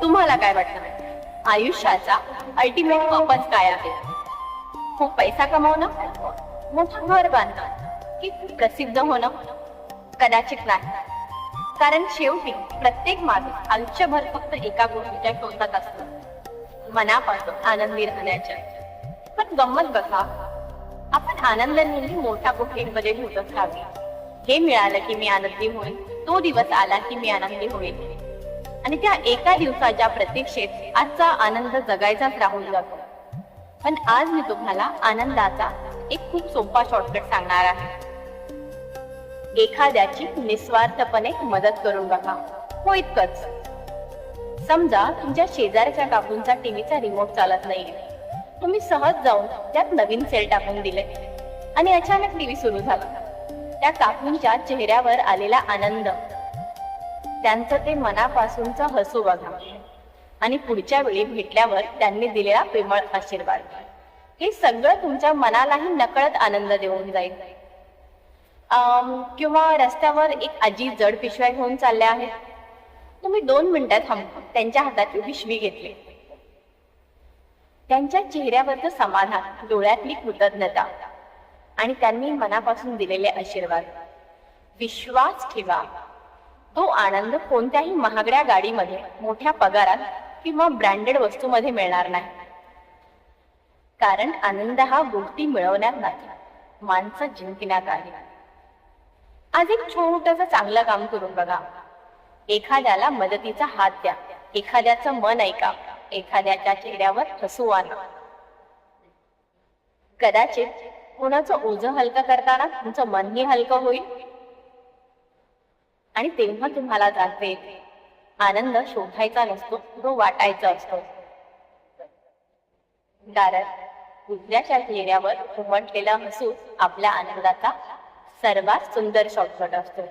तुम्हाला काय वाटतं आयुष्याचा अल्टिमेट पर्पज काय आहे? खूप पैसा कमावणं, मोठं घर बांधणं की प्रसिद्ध होणं? कदाचित नाही, कारण शेवटी प्रत्येक माणूस आयुष्यभर फक्त एका गोष्टीच्या शोधात असतो, मनापासून आनंदी राहण्याच्या. पण गंमत बघा, आपण आनंद नेहमी मोठ्या गोष्टींमध्ये शोधत राहावी. हे मिळालं की मी आनंदी होईल, तो दिवस आला की मी आनंदी होईल, आणि त्या एका दिवसाच्या प्रतीक्षेत आजचा आनंद जगायचाच राहून जातो. पण आज मी तुम्हाला आनंदाचा एक खूप सोपा शॉर्टकट सांगणार आहे. एखाद्याची निस्वार्थपणे मदत करून बघा. हो, इतकंच. समजा तुमच्या शेजारच्या काकूंचा टीव्हीचा रिमोट चालत नाहीये. तुम्ही सहज जाऊन त्यात नवीन सेल टाकून दिले आणि अचानक टीव्ही सुरू झाला. त्या काकूंच्या चेहऱ्यावर आलेला आनंद, त्यांचं ते मनापासूनचं हसू बघा, आणि पुढच्या वेळी भेटल्यावर त्यांनी दिलेला प्रेमळ आशीर्वाद, हे सगळं तुमच्या मनालाही नकळत आनंद देऊन जाईल. किंवा रस्त्यावर एक आजी जड पिशव्या घेऊन चालल्या आहेत. तुम्ही 2 मिनिटात थांबून त्यांच्या हाताची पिशवी घेतली. त्यांच्या चेहऱ्यावरचं समाधान, डोळ्यातली कृतज्ञता आणि त्यांनी मनापासून दिलेले आशीर्वाद, विश्वास ठेवा, तो आनंद कोणत्याही महागड्या गाडीमध्ये, मोठ्या पगारात किंवा ब्रँडेड वस्तूमध्ये मिळणार नाही. कारण आनंद हा गोष्टी मिळवण्यात नाही, माणसं जिंकण्यात आहे. आज एक छोटंसं चांगलं काम करून बघा. एखाद्याला मदतीचा हात द्या, एखाद्याचं मन ऐका, एखाद्याच्या चेहऱ्यावर हसू आणा. कदाचित कुणाचं ओझं हलकं करताना तुमचं मनही हलकं होईल, आणि तेव्हा तुम्हाला जाणवेल आनंद शोधायचा नसतो, तो वाटायचा असतो. कारण दुसऱ्याच्या चेहऱ्यावर उमटलेला हसू आपल्या आनंदाचा सर्वात सुंदर शॉर्टकट असतो.